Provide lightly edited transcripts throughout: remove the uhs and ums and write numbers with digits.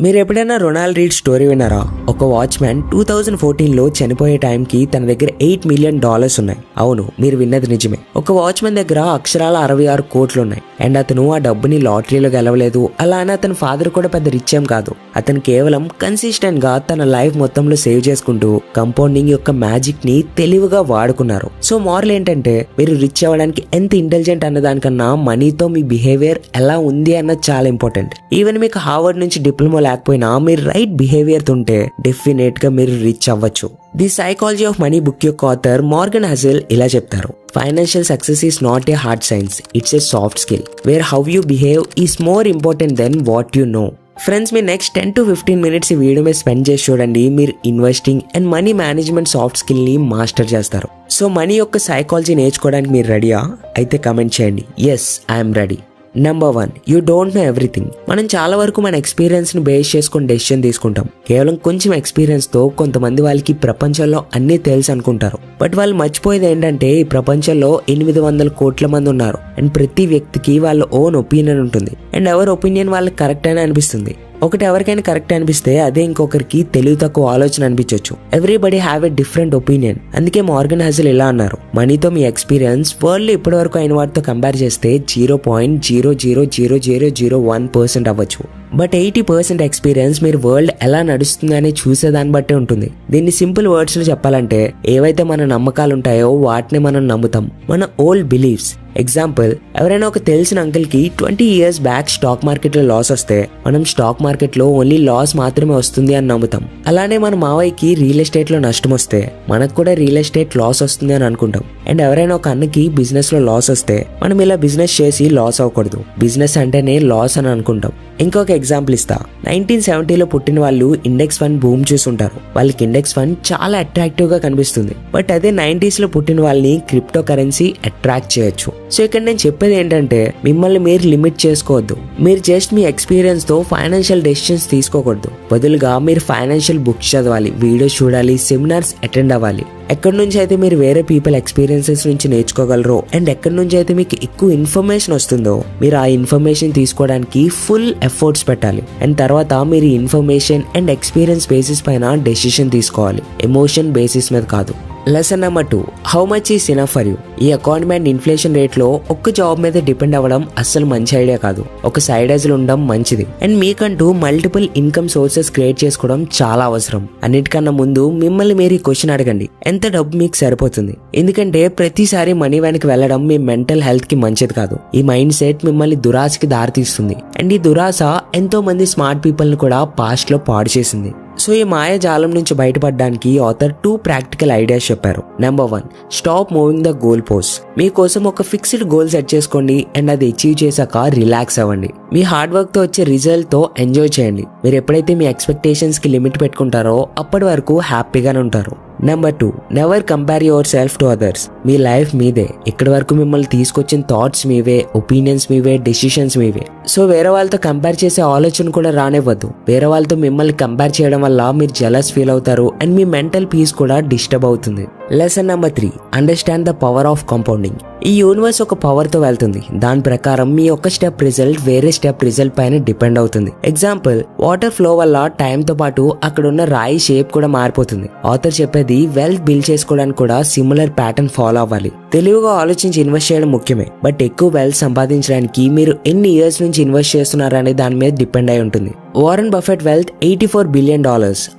మీరు ఎప్పుడైనా Ronald read story విన్నారా? ఒక వాచ్మ్యాన్ 2014లో చనిపోయే టైంకి తన దగ్గర $8 మిలియన్ ఉన్నాయి. అవును, మీరు విన్నది నిజమే. ఒక వాచ్మెన్ దగ్గర అక్షరాల 66 కోట్లు ఉన్నాయి. అండ్ అతను ఆ డబ్బుని లాటరీలో గెలవలేదు. అలా అని అతని ఫాదర్ కూడా పెద్ద రిచ్ ఏం కాదు. అతను కేవలం కన్సిస్టెంట్ గా తన లైఫ్ మొత్తంలో సేవ్ చేసుకుంటూ కంపౌండింగ్ యొక్క మ్యాజిక్ ని తెలివిగా వాడుకున్నారు. సో మారల్ ఏంటంటే, మీరు రిచ్ అవ్వడానికి ఎంత ఇంటెలిజెంట్ అన్న దానికన్నా మనీతో మీ బిహేవియర్ ఎలా ఉంది అన్నది చాలా ఇంపార్టెంట్. ఈవెన్ మీకు హార్వర్డ్ నుంచి డిప్లొమా లేకపోయినా మీరు రైట్ బిహేవియర్ ఉంటే డెఫినెట్ గా మీరు రిచ్ అవ్వచ్చు. The psychology of money book యొక్క ఆథర్ మార్గన్ హసెల్ ఇలా చెప్తారు: financial success is not a hard science, it's a soft skill where how you behave is more important than what you know. Friends, మీరు next 10 to 15 minutes ఈ video మీద spend చేసి చూడండి. మీరు investing and money management soft skill ని master చేస్తారు. So money యొక్క psychology నేర్చుకోవడానికి మీరు రెడీయా? అయితే కమెంట్ చేయండి, yes I'm ready. Number 1, you don't know everything. మనం చాలా వరకు మన ఎక్స్పీరియన్స్ ని బేస్ చేసుకుని డెసిషన్ తీసుకుంటాం. కేవలం కొంచెం ఎక్స్పీరియన్స్ తో కొంతమంది వాళ్ళకి ప్రపంచంలో అన్ని తెలుసు అనుకుంటారు. బట్ వాళ్ళు మర్చిపోయేది ఏంటంటే, ఈ ప్రపంచంలో 800 కోట్ల మంది ఉన్నారు. అండ్ ప్రతి వ్యక్తికి వాళ్ళ ఓన్ ఒపీనియన్ ఉంటుంది. అండ్ ఎవరి ఒపీనియన్ వాళ్ళకి కరెక్ట్ అని అనిపిస్తుంది. ఒకటి ఎవరికైనా కరెక్ట్ అనిపిస్తే అదే ఇంకొకరికి తెలివి తక్కువ ఆలోచన అనిపించవచ్చు. Everybody have a different opinion. అందుకే మార్గన్ హసెల్ ఇలా అన్నారు: మనీతో మీ ఎక్స్పీరియన్స్ వరల్డ్ లో ఇప్పటి వరకు అయిన వాటితో కంపేర్ చేస్తే 0.00001% అవ్వచ్చు. బట్ 80% ఎక్స్పీరియన్స్ మీరు వరల్డ్ ఎలా నడుస్తుంది అని చూసేదాన్ని బట్టే ఉంటుంది. దీన్ని సింపుల్ వర్డ్స్ లో చెప్పాలంటే, ఏవైతే మన నమ్మకాలు ఉంటాయో వాటిని మనం నమ్ముతాం, మన ఓల్డ్ బిలీఫ్స్. ఎగ్జాంపుల్, ఎవరైనా ఒక తెలిసిన అంకుల్ కి 20 years బ్యాక్ స్టాక్ మార్కెట్ లో లాస్ వస్తే మనం స్టాక్ మార్కెట్ లో ఓన్లీ లాస్ మాత్రమే వస్తుంది అని నమ్ముతాం. అలానే మన మావయ్యకి రియల్ ఎస్టేట్ లో నష్టం వస్తే మనకు కూడా రియల్ ఎస్టేట్ లాస్ వస్తుంది అని అనుకుంటాం. అండ్ ఎవరైనా ఒక అన్నకి బిజినెస్ లో లాస్ వస్తే మనం ఇలా బిజినెస్ చేసి లాస్ అవ్వకూడదు, బిజినెస్ అంటేనే లాస్ అని అనుకుంటాం. ఇంకొక ఎగ్జాంపుల్ ఇస్తా. 1970లో పుట్టిన వాళ్ళు ఇండెక్స్ ఫండ్ బూమ్ చూసుంటారు. వాళ్ళకి ఇండెక్స్ ఫండ్ చాలా అట్రాక్టివ్ గా కనిపిస్తుంది. బట్ అదే 90s లో పుట్టిన వాళ్ళని క్రిప్టో కరెన్సీ అట్రాక్ట్ చేయొచ్చు. సో ఇక్కడ నేను చెప్పేది ఏంటంటే, మిమ్మల్ని మీరు లిమిట్ చేసుకోవద్దు. మీరు జస్ట్ మీ ఎక్స్పీరియన్స్ తో ఫైనాన్షియల్ డెసిషన్స్ తీసుకోకూడదు. బదులుగా మీరు ఫైనాన్షియల్ బుక్స్ చదవాలి, వీడియోస్ చూడాలి, సెమినార్స్ అటెండ్ అవ్వాలి. ఎక్కడి నుంచి అయితే మీరు వేరే పీపుల్ ఎక్స్పీరియన్సెస్ నుంచి నేర్చుకోగలరో అండ్ ఎక్కడి నుంచి అయితే మీకు ఎక్కువ ఇన్ఫర్మేషన్ వస్తుందో మీరు ఆ ఇన్ఫర్మేషన్ తీసుకోవడానికి ఫుల్ ఎఫర్ట్స్ పెట్టాలి. అండ్ తర్వాత మీరు ఇన్ఫర్మేషన్ అండ్ ఎక్స్పీరియన్స్ బేసిస్ పైన డెసిషన్ తీసుకోవాలి, ఎమోషన్ బేసిస్ మీద కాదు. Lesson number 2, how much is enough for you. ఈ ఎకానమీ అండ్ ఇన్ఫ్లేషన్ రేట్ లో ఒక్క జాబ్ మీద డిపెండ్ అవ్వడం అస్సలు మంచి ఐడియా కాదు. ఒక సైడ్ హజిల్ ఉండడం మంచిది. అండ్ మీకంటూ మల్టిపుల్ ఇన్కమ్ సోర్సెస్ క్రియేట్ చేసుకోవడం చాలా అవసరం. అన్నిటికన్నా ముందు మిమ్మల్ని మీరు ఈ క్వశ్చన్ అడగండి: ఎంత డబ్బు మీకు సరిపోతుంది? ఎందుకంటే ప్రతిసారి మనీ వెనక్కి వెళ్ళడం మీ మెంటల్ హెల్త్ కి మంచిది కాదు. ఈ మైండ్ సెట్ మిమ్మల్ని దురాశకి దారితీస్తుంది. అండ్ ఈ దురాశ ఎంతో మంది స్మార్ట్ పీపుల్ ని కూడా పాస్ట్ లో పాడు చేసింది. సో ఈ మాయాజాలం నుంచి బయటపడడానికి ఆథర్ 2 ప్రాక్టికల్ ఐడియాస్ చెప్పారు. Number 1, stop moving the goal post. మీకోసం ఒక ఫిక్స్డ్ గోల్ సెట్ చేసుకోండి అండ్ అది అచీవ్ చేశాక రిలాక్స్ అవ్వండి. మీ హార్డ్ వర్క్ తో వచ్చే రిజల్ట్ తో ఎంజాయ్ చేయండి. మీరు ఎప్పుడైతే మీ ఎక్స్పెక్టేషన్స్ కి లిమిట్ పెట్టుకుంటారో అప్పటి వరకు హ్యాపీగానే ఉంటారు. Number 2, never compare your self to others. Me life మీదే. ఇక్కడి వరకు మిమ్మల్ని తీసుకొచ్చిన థాట్స్ మీవే, ఒపీనియన్స్ మీవే, డెసిషన్స్ మీవే. సో వేరే వాళ్ళతో కంపేర్ చేసే ఆలోచన కూడా రానివ్వద్దు. వేరే వాళ్ళతో మిమ్మల్ని కంపేర్ చేయడం వల్ల మీరు జెలస్ ఫీల్ అవుతారు అండ్ మీ మెంటల్ పీస్ కూడా డిస్టర్బ్ అవుతుంది. Lesson number 3, understand the power of compounding. ఈ యూనివర్స్ ఒక పవర్ తో వెళ్తుంది. దాని ప్రకారం మీ ఒక స్టెప్ రిజల్ట్ వేరే స్టెప్ రిజల్ట్ పైన డిపెండ్ అవుతుంది. ఎగ్జాంపుల్, వాటర్ ఫ్లో వల్ల టైం తో పాటు అక్కడ ఉన్న రాయి షేప్ కూడా మారిపోతుంది. ఆథర్ చెప్పేది వెల్త్ బిల్డ్ చేసుకోవడానికి కూడా సిమిలర్ ప్యాటర్న్ ఫాలో అవ్వాలి. తెలివిగా ఆలోచించి ఇన్వెస్ట్ చేయడం ముఖ్యమే. బట్ ఎక్కువ వెల్త్ సంపాదించడానికి మీరు ఎన్ని ఇయర్స్ నుంచి ఇన్వెస్ట్ చేస్తున్నారు అనే దాని మీద డిపెండ్ అయి ఉంటుంది. Warren Buffett wealth $84 billion.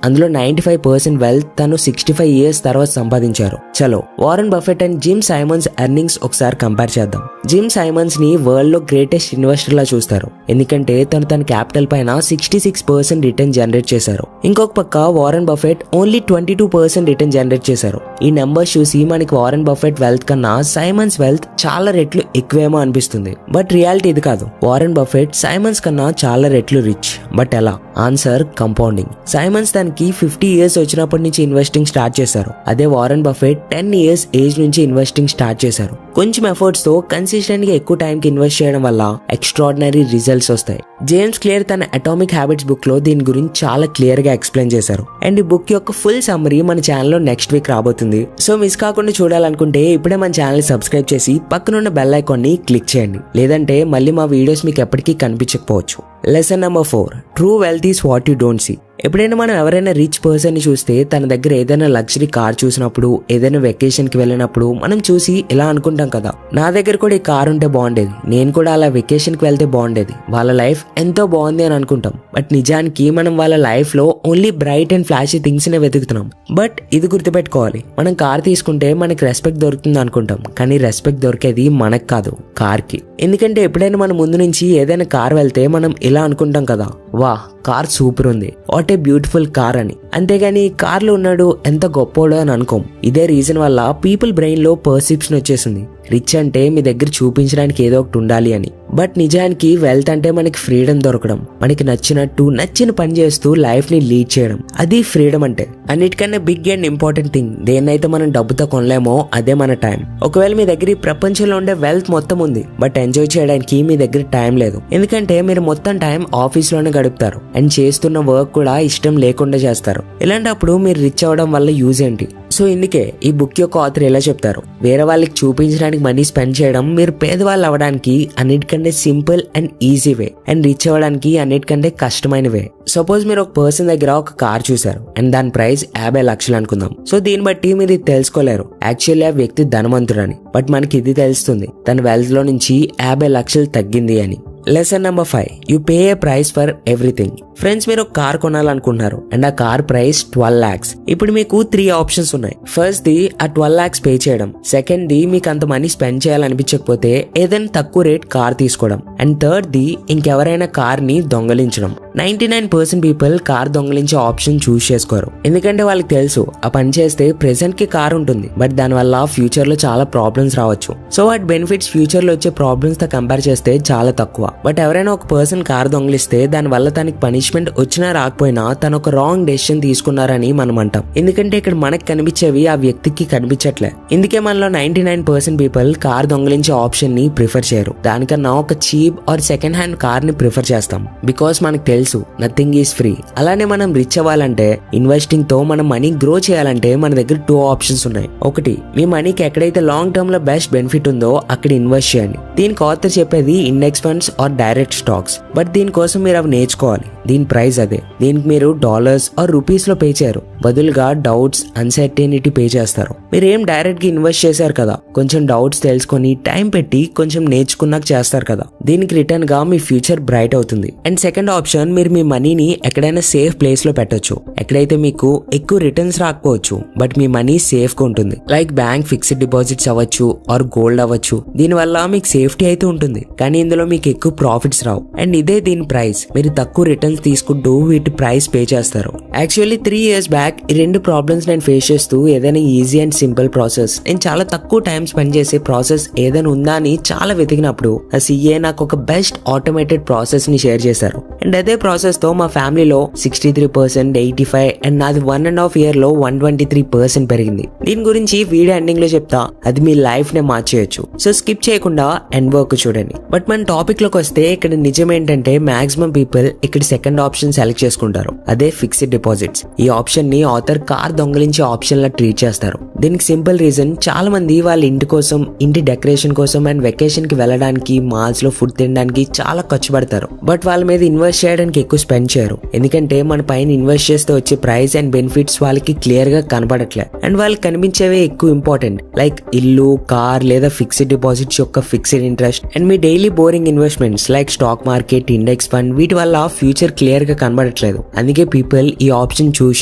అందులో 95% వెల్త్ తను 65 years తర్వాత సంపాదించారు. చలో Warren Buffett and gym Simons earnings ఒకసారి కంపేర్ చేద్దాం. జిమ్ సైమన్స్ ని వరల్డ్ లో గ్రేటెస్ట్ ఇన్వెస్టర్ లా చూస్తారు. ఎందుకంటే తను తన క్యాపిటల్ పైన 66% రిటర్న్ జనరేట్ చేశారు. ఇంకొక పక్క Warren Buffett only 22% return generate చేశారు. ఈ నెంబర్స్ చూసి మనకి వారెన్ బఫెట్ వెల్త్ కన్నా సైమన్స్ వెల్త్ చాలా రెట్లు ఎక్కువేమో అనిపిస్తుంది. బట్ రియాలిటీ ఇది కాదు. వారెన్ బఫెట్ సైమన్స్ కన్నా చాలా రెట్లు రిచ్. బట్ ఎలా? Answer compounding. సైమన్స్ తనకి 50 years వచ్చినప్పటి నుంచి ఇన్వెస్టింగ్ స్టార్ట్ చేశారు. అదే వారెన్ బఫెట్ 10 years ఏజ్ నుంచి ఇన్వెస్టింగ్ స్టార్ట్ చేశారు. కొంచెం ఎఫర్ట్స్ తో కన్సిస్టెంట్ గా ఎక్కువ టైం కి ఇన్వెస్ట్ చేయడం వల్ల ఎక్స్ట్రాడినరీ రిజల్ట్స్ వస్తాయి. జేమ్స్ క్లియర్ తన అటామిక్ హ్యాబిట్స్ బుక్ లో దీని గురించి చాలా క్లియర్ గా ఎక్స్ప్లెయిన్ చేశారు. అండ్ ఈ బుక్ యొక్క ఫుల్ సమ్మరీ మన ఛానల్లో నెక్స్ట్ వీక్ రాబోతుంది. సో మిస్ కాకుండా చూడాలనుకుంటే ఇప్పుడే మన ఛానల్ సబ్స్క్రైబ్ చేసి పక్కనున్న బెల్ ఐకాన్ ని క్లిక్ చేయండి. లేదంటే మళ్ళీ మా వీడియోస్ మీకు ఎప్పటికీ కనిపించకపోవచ్చు. Lesson number 4, true wealth is what you don't see. ఎప్పుడైనా మనం ఎవరైనా రిచ్ పర్సన్ ని చూస్తే తన దగ్గర ఏదైనా లగ్జరీ కార్ చూసినప్పుడు, ఏదైనా వెకేషన్ కి వెళ్ళినప్పుడు మనం చూసి ఇలా అనుకుంటాం కదా, నా దగ్గర కూడా ఈ కార్ ఉంటే బాగుండేది, నేను కూడా అలా వెకేషన్ కి వెళ్తే బాగుండేది, వాళ్ళ లైఫ్ ఎంతో బాగుంది అని అనుకుంటాం. బట్ నిజానికి మనం వాళ్ళ లైఫ్ లో only bright and flashy things నే వెతుకుతున్నాం. బట్ ఇది గుర్తుపెట్టుకోవాలి, మనం కార్ తీసుకుంటే మనకి రెస్పెక్ట్ దొరుకుతుంది అనుకుంటాం, కానీ రెస్పెక్ట్ దొరికేది మనకు కాదు, కార్ కి. ఎందుకంటే ఎప్పుడైనా మన ముందు నుంచి ఏదైనా కార్ వెళ్తే మనం ఇలా అనుకుంటాం కదా, వా కార్ సూపర్ ఉంది, వాట్ ఏ బ్యూటిఫుల్ కార్ అని. అంతేగాని కార్ లో ఉన్నాడు ఎంత గొప్పోడో అని అనుకోం. ఇదే రీజన్ వల్ల పీపుల్ బ్రెయిన్ లో పర్సెప్షన్ వచ్చేసింది, రిచ్ అంటే మీ దగ్గర చూపించడానికి ఏదో ఒకటి ఉండాలి అని. బట్ నిజానికి వెల్త్ అంటే మనకి ఫ్రీడమ్ దొరకడం, మనకి నచ్చిన పని చేస్తూ లైఫ్ ని లీడ్ చేయడం, అది ఫ్రీడమ్ అంటే. అన్నిటికన్నా బిగ్ అండ్ ఇంపార్టెంట్ థింగ్, దేన్నైతే మనం డబ్బుతో కొనలేమో అదే మన టైం. ఒకవేళ మీ దగ్గర ఈ ప్రపంచంలో ఉండే వెల్త్ మొత్తం ఉంది, బట్ ఎంజాయ్ చేయడానికి మీ దగ్గర టైం లేదు. ఎందుకంటే మీరు మొత్తం టైం ఆఫీస్ లోనే గడుపుతారు అండ్ చేస్తున్న వర్క్ కూడా ఇష్టం లేకుండా చేస్తారు. ఇలాంటప్పుడు మీరు రిచ్ అవ్వడం వల్ల యూజ్ ఏంటి? సో ఇందుకే ఈ బుక్ యొక్క ఆథర్ ఎలా చెప్తారు, వేరే వాళ్ళకి చూపించడానికి మనీ స్పెండ్ చేయడం మీరు పేదవాళ్ళు అవ్వడానికి అన్నిటికంటే simple and easy way, and rich అవ్వడానికి అన్నిటికంటే కష్టమైన వే. సపోజ్ మీరు ఒక పర్సన్ దగ్గర ఒక కార్ చూసారు అండ్ దాని ప్రైస్ 50 లక్షలు అనుకుందాం. సో దీన్ని బట్టి మీరు ఇది తెలుసుకోలేరు యాక్చువల్లీ ఆ వ్యక్తి ధనవంతుడని. బట్ మనకి ఇది తెలుస్తుంది, తన వెల్త్ లో నుంచి 50 లక్షలు తగ్గింది అని. Lesson number 5, you pay A price for everything. Friends, మీరు ఒక కార్ కొనాలనుకుంటున్నారు అండ్ ఆ కార్ ప్రైస్ 12 lakhs. ఇప్పుడు మీకు 3 ఆప్షన్స్ ఉన్నాయి. ఫస్ట్ ది ఆ 12 lakhs పే చేయడం, సెకండ్ ది మీకు అంత మనీ స్పెండ్ చేయాలనిపించకపోతే ఏదైనా తక్కువ రేట్ కార్ తీసుకోవడం, అండ్ థర్డ్ ది ఇంకెవరైనా కార్ ని దొంగలించడం. 99% పీపుల్ కార్ దొంగలించే ఆప్షన్ చూస్ చేసుకోరు, ఎందుకంటే వాళ్ళకి తెలుసు ఆ పని చేస్తే ప్రెసెంట్ కి కార్ ఉంటుంది, బట్ దానివల్ల ఫ్యూచర్ లో చాలా ప్రాబ్లమ్స్ రావచ్చు. సో వాటి బెనిఫిట్స్ ఫ్యూచర్ లో వచ్చే ప్రాబ్లమ్స్ తో కంపేర్ చేస్తే చాలా తక్కువ. బట్ ఎవరైనా ఒక పర్సన్ కార్ దొంగలిస్తే దాని వల్ల తనకి పనిష్మెంట్ వచ్చినా రాకపోయినా తను ఒక రాంగ్ డెసిషన్ తీసుకున్నారని మనం అంటాం. ఎందుకంటే ఇక్కడ మనకు కనిపించేవి ఆ వ్యక్తికి కనిపించట్లే. ఇందుకే మనలో 99% పీపుల్ కార్ దొంగలించే ఆప్షన్ ని ప్రిఫర్ చేయరు. దానికన్నా ఒక cheap or second hand car ని ప్రిఫర్ చేస్తాం, బికాస్ మనకు తెలుసు నథింగ్ ఈజ్ ఫ్రీ. అలానే మనం రిచ్ అవ్వాలంటే, ఇన్వెస్టింగ్ తో మనం మనీ గ్రో చేయాలంటే మన దగ్గర 2 ఆప్షన్స్ ఉన్నాయి. ఒకటి, మీ మనీకి ఎక్కడైతే లాంగ్ టర్మ్ లో బెస్ట్ బెనిఫిట్ ఉందో అక్కడ ఇన్వెస్ట్ చేయండి. దీనికి ఆథర్ చెప్పేది index funds or direct stocks. But దీనికోసం మీరు అవి నేర్చుకోవాలి, దీని ప్రైస్ అదే. దీనికి మీరు డాలర్స్ ఆర్ రూపీస్ లో పే చేయరు, బదులుగా డౌట్స్, అన్సర్టెనిటీ పే చేస్తారు. మీరు ఏం డైరెక్ట్ గా ఇన్వెస్ట్ చేశారు కదా, కొంచెం డౌట్స్ తెలుసుకొని టైం పెట్టి కొంచెం నేర్చుకున్నాక చేస్తారు కదా, దీనికి రిటర్న్ గా మీ ఫ్యూచర్ బ్రైట్ అవుతుంది. అండ్ సెకండ్ ఆప్షన్, మీరు మీ మనీని ఎక్కడైనా సేఫ్ ప్లేస్ లో పెట్టొచ్చు, ఎక్కడైతే మీకు ఎక్కువ రిటర్న్స్ రాకపోవచ్చు బట్ మీ మనీ సేఫ్ గా ఉంటుంది. లైక్ బ్యాంక్ ఫిక్స్డ్ డిపాజిట్స్ అవ్వచ్చు ఆర్ గోల్డ్ అవ్వచ్చు. దీనివల్ల మీకు సేఫ్టీ అయితే ఉంటుంది, కానీ ఇందులో మీకు ఎక్కువ ప్రాఫిట్స్ రావు. అండ్ ఇదే దీని ప్రైస్. మీరు తక్కువ రిటర్న్స్ తీసుకుంటూ వీటి ప్రైస్ పే చేస్తారు. యాక్చువల్లీ 3 years బ్యాక్ ఈ 2 ప్రాబ్లమ్స్ నేను ఫేస్ చేస్తూ ఏదైనా ఈజీ అండ్ సింపుల్ ప్రాసెస్, నేను చాలా తక్కువ టైం స్పెండ్ చేసే ప్రాసెస్ ఏదైనా ఉందా అని చాలా వెతికినప్పుడు ఆ CA నాకు ఒక బెస్ట్ ఆటోమేటెడ్ ప్రాసెస్ ని షేర్ చేశారు. అండ్ అదే ప్రాసెస్ తో మా ఫ్యామిలీలో 63%, 85% అండ్ నాది 1.5 year లో 123% పెరిగింది. దీని గురించి వీడియో ఎండింగ్ లో చెప్తా, అది మీ లైఫ్ నే మార్చేయచ్చు. సో స్కిప్ చేయకుండా ఎండ్ వర్క్ చూడండి. బట్ మన టాపిక్ లోకి వస్తే ఇక్కడ నిజం ఏంటంటే మాక్సిమం పీపుల్ ఇక్కడ సెకండ్ ఆప్షన్ సెలెక్ట్ చేసుకుంటారు, అదే ఫిక్స్డ్ డిపాజిట్స్. ఈ ఆప్షన్ ని ఆథర్ కార్ దొంగలించే ఆప్షన్ లా ట్రీట్ చేస్తారు. దీనికి సింపుల్ రీజన్, చాలా మంది వాళ్ళ ఇంటి కోసం, ఇంటి డెకరేషన్ కోసం అండ్ వెకేషన్ కి వెళ్ళడానికి, మాల్స్ లో ఫుడ్ తినడానికి చాలా ఖర్చు పడతారు. బట్ వాళ్ళ మీద ఇన్వెస్ట్ చేయడానికి ఎక్కువ స్పెండ్ చేయరు, ఎందుకంటే మన పైన ఇన్వెస్ట్ చేస్తే వచ్చే ప్రైస్ అండ్ బెనిఫిట్స్ వాళ్ళకి క్లియర్ గా కనపడట్లే. అండ్ వాళ్ళకి కనిపించేవే ఎక్కువ ఇంపార్టెంట్, లైక్ ఇల్లు, కార్ లేదా ఫిక్స్డ్ డిపాజిట్స్ యొక్క fixed interest and me daily boring investments like stock market, index fund. వీటి వల్ల ఫ్యూచర్ క్లియర్ గా కనబడట్లేదు, అందుకే పీపుల్ ఈ ఆప్షన్ చూస్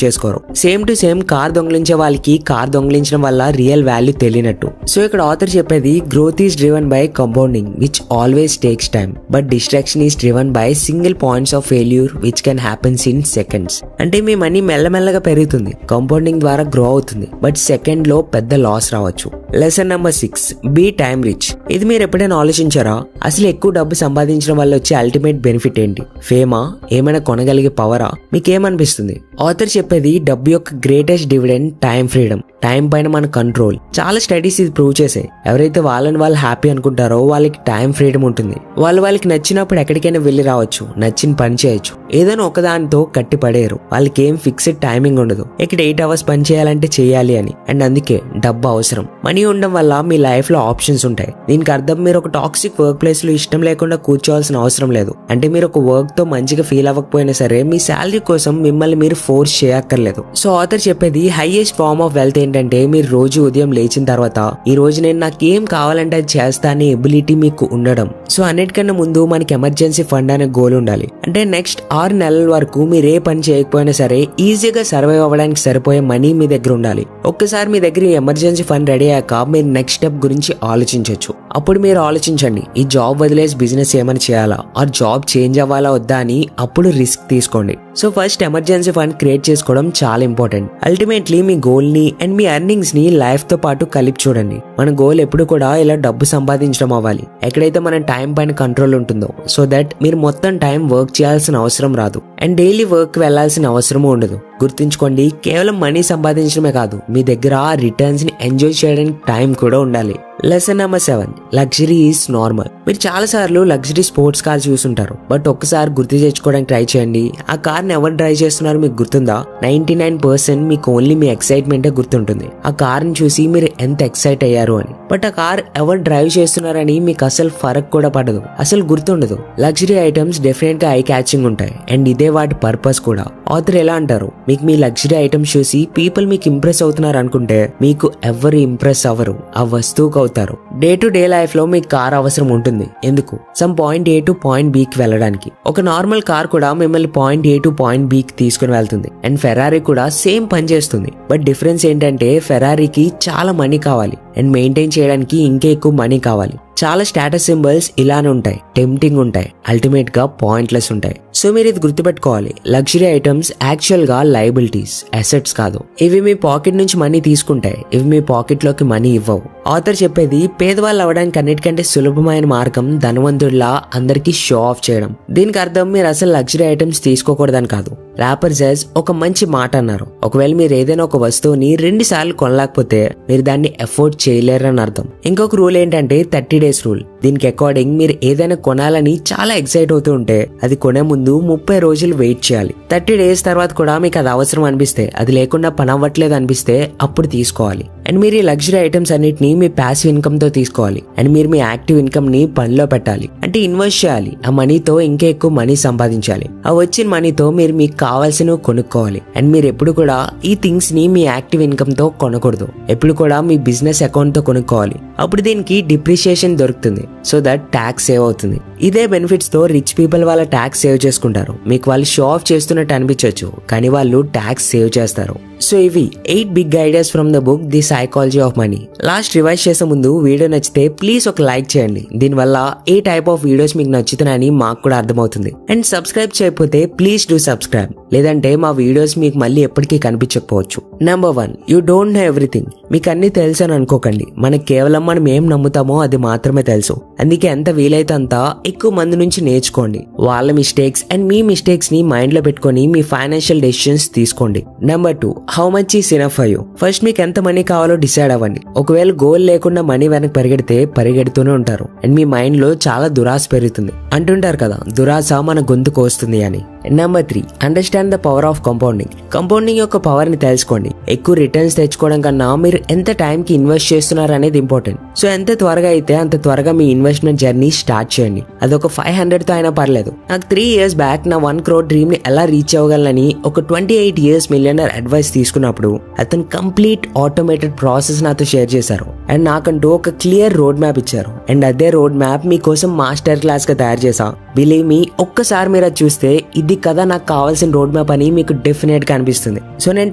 చేసుకోరు. సేమ్ టు సేమ్ కార్ దొంగలించే వాళ్ళకి కార్ దొంగలించడం వల్ల రియల్ వాల్యూ తెలియనట్టు. సో ఇక్కడ ఆథర్ చెప్పేది, growth is driven by compounding which always takes time, but distraction is driven by single points of failure which can happens in seconds. అంటే మీ money మెల్లమెల్లగా పెరుగుతుంది, compounding ద్వారా grow అవుతుంది, but second లో పెద్ద లాస్ రావచ్చు. Lesson number 6, be time rich. ఇది మీరు ఎప్పుడైనా ఆలోచించారా? అసలు ఎక్కువ డబ్బు సంపాదించడం వల్ల వచ్చే అల్టిమేట్ బెనిఫిట్ ఏంటి? ఫేమా? ఏమైనా కొనగలిగే పవరా? మీకేమనిపిస్తుంది? ఆథర్ చెప్పేది డబ్బు యొక్క greatest dividend time freedom. Time పైన మన కంట్రోల్. చాలా స్టడీస్ ఇది ప్రూవ్ చేసాయి. ఎవరైతే వాళ్ళు హ్యాపీ అనుకుంటారో వాళ్ళకి టైం ఫ్రీడమ్ ఉంటుంది. వాళ్ళకి నచ్చినప్పుడు ఎక్కడికైనా వెళ్ళి రావచ్చు, నచ్చిన పని చేయొచ్చు, ఏదైనా ఒకదానితో కట్టి పడేయరు. వాళ్ళకి ఏం ఫిక్స్డ్ టైమింగ్ ఉండదు, ఇక్కడ 8 hours పని చేయాలంటే చేయాలి అని. అండ్ అందుకే డబ్బు అవసరం. మనీ ఉండడం వల్ల మీ లైఫ్ లో ఆప్షన్స్ ఉంటాయి. దీనికి అర్థం మీరు ఒక టాక్సిక్ వర్క్ ప్లేస్ లో ఇష్టం లేకుండా కూర్చోవాల్సిన అవసరం లేదు. అంటే మీరు ఒక వర్క్ తో మంచిగా ఫీల్ అవ్వకపోయినా సరే మీ శాలరీ కోసం మిమ్మల్ని మీరు ఫోర్స్ చేయక్కర్లేదు. సో ఆథర్ చెప్పేది హైయెస్ట్ ఫార్మ్ ఆఫ్ వెల్త్ ఏంటంటే మీరు రోజు ఉదయం లేచిన తర్వాత ఈ రోజు నేను నాకు ఏం కావాలంటే అది చేస్తా అనే ఎబిలిటీ మీకు ఉండడం. సో అన్నిటికన్నా ముందు మనకి ఎమర్జెన్సీ ఫండ్ అనే గోల్ ఉండాలి. అంటే నెక్స్ట్ 6 నెలల వరకు మీరు ఏ పని చేయకపోయినా సరే ఈజీగా సర్వైవ్ అవ్వడానికి సరిపోయే మనీ మీ దగ్గర ఉండాలి. ఒక్కసారి మీ దగ్గర ఎమర్జెన్సీ ఫండ్ రెడీ అయ్యాక మీరు నెక్స్ట్ స్టెప్ గురించి ఆలోచించవచ్చు. అప్పుడు మీరు ఆలోచించండి, ఈ జాబ్ వదిలేసి బిజినెస్ ఏమైనా చేయాలా, ఆ జాబ్ చేంజ్ అవ్వాలా వద్దా అని. అప్పుడు రిస్క్ తీసుకోండి. So first emergency fund create చేసుకోవడం చాలా ఇంపార్టెంట్. అల్టిమేట్లీ మీ గోల్ ని అండ్ మీ ఎర్నింగ్స్ ని లైఫ్ తో పాటు కలిపి చూడండి. మన గోల్ ఎప్పుడు కూడా ఇలా డబ్బు సంపాదించడం అవ్వాలి, ఎక్కడైతే మన టైం పైన కంట్రోల్ ఉంటుందో. సో దట్ మీరు మొత్తం టైం వర్క్ చేయాల్సిన అవసరం రాదు అండ్ డైలీ వర్క్ వెళ్లాల్సిన అవసరమూ ఉండదు. గుర్తుంచుకోండి, కేవలం మనీ సంపాదించడమే కాదు, మీ దగ్గర ఆ రిటర్న్స్ ని ఎంజాయ్ చేయడానికి టైం కూడా ఉండాలి. Lesson number 7, luxury is normal. మీరు చాలా సార్లు లగ్జరీ స్పోర్ట్స్ కార్ చూసుంటారు. బట్ ఒక్కసారి గుర్తు తెచ్చుకోవడానికి ట్రై చేయండి. ఆ కార్ ని ఎవరు డ్రైవ్ చేస్తున్నారో మీకు గుర్తుందా? 99% మీకు ఓన్లీ మీ ఎక్సైట్మెంటే గుర్తుంటుంది. ఆ కార్ ని చూసి మీరు ఎంత ఎక్సైట్ అయ్యారు అని. బట్ ఆ కార్ ఎవరు డ్రైవ్ చేస్తున్నారని మీకు అసలు ఫరక్ కూడా పడదు, అసలు గుర్తుండదు. లగ్జరీ ఐటమ్స్ డెఫినెట్ గా ఐ క్యాచింగ్ ఉంటాయి అండ్ ఇదే వాటి పర్పస్ కూడా. ఆథర్ ఎలా అంటారు, మీకు మీ లగ్జరీ ఐటమ్స్ చూసి పీపుల్ మీకు ఇంప్రెస్ అవుతున్నారు అనుకుంటే మీకు ఎవరు ఇంప్రెస్ అవ్వరు, ఆ వస్తువుకు అవుతారు. డే టు డే లైఫ్ లో మీకు కార్ అవసరం ఉంటుంది. ఎందుకు? Some point A to point B కి వెళ్ళడానికి. ఒక నార్మల్ కార్ కూడా మిమ్మల్ని point A to point B కి తీసుకుని వెళ్తుంది. అండ్ ఫెరారీ కూడా సేమ్ పని చేస్తుంది. బట్ డిఫరెన్స్ ఏంటంటే ఫెరారీకి చాలా మనీ కావాలి అండ్ మెయింటైన్ చేయడానికి ఇంకా ఎక్కువ మనీ కావాలి. చాలా స్టేటస్ సింబల్స్ ఇలానే ఉంటాయి, టెంప్టింగ్ ఉంటాయి, అల్టిమేట్ గా పాయింట్లెస్ ఉంటాయి. సో మీరు ఇది గుర్తుపెట్టుకోవాలి, లగ్జరీ ఐటమ్స్ యాక్చువల్ గా లయబిలిటీస్, అసెట్స్ కాదు. ఇవి మీ పాకెట్ నుంచి మనీ తీసుకుంటాయి, ఇవి మీ పాకెట్ లోకి మనీ ఇవ్వవు. ఆథర్ చెప్పేది పేదవాళ్ళు అవ్వడానికి అన్నిటికంటే సులభమైన మార్గం ధనవంతుడిలా అందరికీ షో ఆఫ్ చేయడం. దీనికి అర్థం మీరు అసలు లగ్జరీ ఐటమ్స్ తీసుకోకూడదని కాదు. ర్యాపర్ జెజ్ ఒక మంచి మాట అన్నారు, ఒకవేళ మీరు ఏదైనా ఒక వస్తువుని 2 సార్లు కొనలేకపోతే మీరు దాన్ని ఎఫోర్డ్ చేయలేరని అర్థం. ఇంకొక రూల్ ఏంటంటే 30 days రూల్. దీనికి అకార్డింగ్ మీరు ఏదైనా కొనాలని చాలా ఎక్సైట్ అవుతూ ఉంటే అది కొనే ముందు 30 రోజులు వెయిట్ చేయాలి. 30 days తర్వాత కూడా మీకు అది అవసరం అనిపిస్తే, అది లేకుండా పని అవ్వట్లేదు అనిపిస్తే అప్పుడు తీసుకోవాలి. అండ్ మీరు ఈ లగ్జరీ ఐటమ్స్ అన్నిటిని మీ ప్యాసివ్ ఇన్కమ్ తో తీసుకోవాలి. అండ్ మీరు మీ యాక్టివ్ ఇన్కమ్ ని పనిలో పెట్టాలి, అంటే ఇన్వెస్ట్ చేయాలి. ఆ మనీతో ఇంకా ఎక్కువ మనీ సంపాదించాలి. ఆ వచ్చిన మనీతో మీరు మీకు కావాల్సినవి కొనుక్కోవాలి. అండ్ మీరు ఎప్పుడు కూడా ఈ థింగ్స్ ని మీ యాక్టివ్ ఇన్కమ్ తో కొనకూడదు, ఎప్పుడు కూడా మీ బిజినెస్ అకౌంట్ తో కొనుక్కోవాలి. అప్పుడు దీనికి డిప్రిషియేషన్ దొరుకుతుంది, సో దట్ ట్యాక్స్ సేవ్ అవుతుంది. ఇదే బెనిఫిట్స్ తో రిచ్ పీపుల్ వాళ్ళ ట్యాక్స్ సేవ్ చేసుకుంటారు. మీకు వాళ్ళు షో ఆఫ్ చేస్తున్నట్టు అనిపించవచ్చు, కానీ వాళ్ళు ట్యాక్స్ సేవ్ చేస్తారు. సో ఇవి 8 big ideas from the book the psychology of money. Last revise చేసే ముందు వీడియో నచ్చితే ప్లీజ్ ఒక లైక్ చేయండి. దీనివల్ల ఏ టైప్ ఆఫ్ వీడియోస్ మీకు నచ్చుతున్నాయని మాకు కూడా అర్థమవుతుంది. అండ్ సబ్స్క్రైబ్ చేయకపోతే ప్లీజ్ డూ సబ్స్క్రైబ్, లేదంటే మా వీడియోస్ మీకు మళ్ళీ ఎప్పటికీ కనిపించకపోవచ్చు. Number 1, you don't know everything. మీకు అన్ని తెలుసు అని అనుకోకండి. మనకి కేవలం మనం ఏం నమ్ముతామో అది మాత్రమే తెలుసు. అందుకే ఎంత వీలైతే అంత ఎక్కువ మంది నుంచి నేర్చుకోండి. వాళ్ళ మిస్టేక్స్ అండ్ మీ మిస్టేక్స్ ని మైండ్ లో పెట్టుకొని మీ ఫైనాన్షియల్ డెసిషన్స్ తీసుకోండి. Number 2, how much is enough for you. First మీకు ఎంత మనీ కావాలో డిసైడ్ అవ్వండి. ఒకవేళ గోల్ లేకుండా మనీ వెనక్కి పరిగెడితే పరిగెడుతూనే ఉంటారు అండ్ మీ మైండ్ లో చాలా దురాశ పెరుగుతుంది. అంటుంటారు కదా, దురాశ మన గొంతు కోస్తుంది అని. Number 3, understand the power of compounding. Compounding యొక్క పవర్ ని తెలుసుకోండి. ఎక్కువ రిటర్న్స్ తెచ్చుకోవడం కన్నా మీరు ఎంత టైం కి ఇన్వెస్ట్ చేస్తున్నారు అనేది ఇంపార్టెంట్. సో ఎంత త్వరగా అయితే అంత త్వరగా మీ ఇన్వెస్ట్మెంట్ జర్నీ స్టార్ట్ చేయండి. అదొక 500 తో అయినా పర్లేదు. నాకు 3 years బ్యాక్ నా 1 crore డ్రీమ్ ని ఎలా రీచ్ అవ్వగలనని ఒక 28 years మిలియనర్ అడ్వైస్ తీసుకున్నప్పుడు అతను కంప్లీట్ ఆటోమేటెడ్ ప్రాసెస్ నాతో షేర్ చేశారు అండ్ నాకంటూ ఒక క్లియర్ రోడ్ మ్యాప్ ఇచ్చారు. అండ్ అదే రోడ్ మ్యాప్ మీకోసం మాస్టర్ క్లాస్ గా తయారు చేసా. బిలీవ్ మీ, ఒక్కసారి మీరు అది చూస్తే ఇది కదా నాకు కావాల్సిన రోడ్ మ్యాప్ అని మీకు డెఫినెట్ గా అనిపిస్తుంది. సో నేను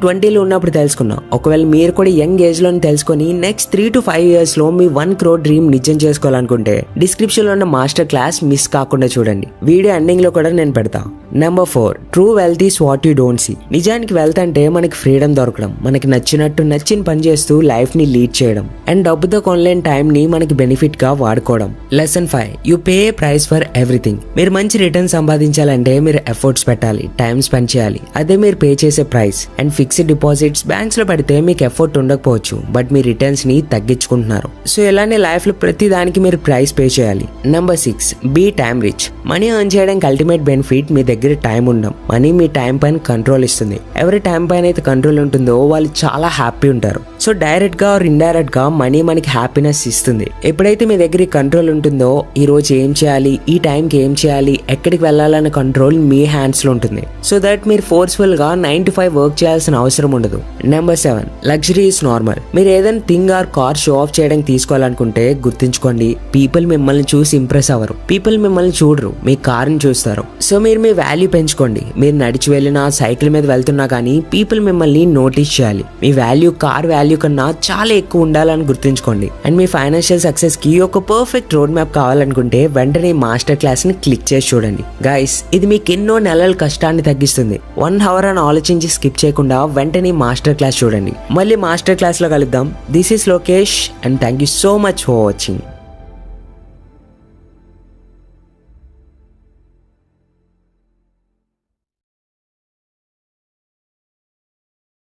20లో ఉన్నప్పుడు తెలుసుకున్నా. ఒకవేళ మీరు కూడా యంగ్ ఏజ్ లో తెలుసుకొని నెక్స్ట్ 3 to 5 years లో మీ 1 crore డ్రీమ్ నిజం చేసుకోవాలనుకుంటే డిస్క్రిప్షన్ లో ఉన్న మాస్టర్ క్లాస్ మిస్ కాకుండా చూడండి. వీడియో ఎండింగ్ లో కూడా నేను పెడతా. Number 4, true wealth is what you don't see. నిజానికి వెల్త్ అంటే మనకి ఫ్రీడమ్ దొరకడం, మనకి నచ్చిన పని చేస్తూ లైఫ్ ని లీడ్ చేయడం, అండ్ డబ్బుతో కొనలేని టైం ని మనకి బెనిఫిట్ గా వాడుకోవడం. Lesson 5, you pay price for everything. మీరు మంచి రిటర్న్ సంపాదించాలంటే మీరు ఎఫర్ట్స్ పెట్టాలి, టైం స్పెండ్ చేయాలి. అదే మీరు పే చేసే price. And fixed deposits banks లో పెడితే మీకు ఎఫర్ట్ ఉండకపోవచ్చు, బట్ మీ రిటర్న్స్ ని తగ్గించుకుంటున్నారు. సో ఇలానే లైఫ్ లో ప్రతి దానికి మీరు ప్రైస్ పే చేయాలి. Number 6, be time rich. Money earn చేయడానికి అల్టిమేట్ బెనిఫిట్ మీ దగ్గర టైం ఉండడం. మనీ మీ టైం పైన కంట్రోల్ ఇస్తుంది. ఎవరి టైం పైన అయితే కంట్రోల్ ఉంటుందో వాళ్ళు చాలా హ్యాపీ ఉంటారు. సో డైరెక్ట్ గా ఆర్ ఇండైరెక్ట్ గా మనీ మనకి హ్యాపీనెస్ ఇస్తుంది. ఎప్పుడైతే మీ దగ్గర కంట్రోల్ ఉంటుందో, ఈ రోజు ఏం చేయాలి, ఈ టైంకి ఏం చేయాలి, ఎక్కడికి వెళ్ళాలన్న కంట్రోల్ మీ హ్యాండ్స్ లో ఉంటుంది. సో దట్ మీరు ఫోర్స్ఫుల్ గా 9 to 5 వర్క్ చేయాల్సిన అవసరం ఉండదు. Number 7, luxury is normal. మీరు ఏదైనా thing or car show off చేయడానికి తీసుకోవాలనుకుంటే గుర్తుంచుకోండి, పీపుల్ మిమ్మల్ని చూసి ఇంప్రెస్ అవ్వరు. పీపుల్ మిమ్మల్ని చూడరు, మీ కార్ని చూస్తారు. సో మీరు మీ వాల్యూ పెంచుకోండి. మీరు నడిచి వెళ్ళినా, సైకిల్ మీద వెళ్తున్నా కానీ పీపుల్ మిమ్మల్ని నోటీస్ చేయాలి. మీ వాల్యూ కార్ వాల్యూ కన్నా చాలా ఎక్కువ ఉండాలని గుర్తుంచుకోండి. అండ్ మీ ఫైనాన్షియల్ సక్సెస్ కి ఒక పర్ఫెక్ట్ రోడ్ మ్యాప్ కావాలనుకుంటే వెంటనే మాస్టర్ క్లాస్ ని క్లిక్ చేసి చూడండి. గైస్, ఇది మీకు ఎన్నో నెలల కష్టాన్ని తగ్గిస్తుంది. 1 hour అని ఆలోచించి స్కిప్ చేయకుండా వెంటనే మాస్టర్ క్లాస్ చూడండి. మళ్ళీ మాస్టర్ క్లాస్ లో కలుద్దాం. This is Lokesh and thank you so much for watching.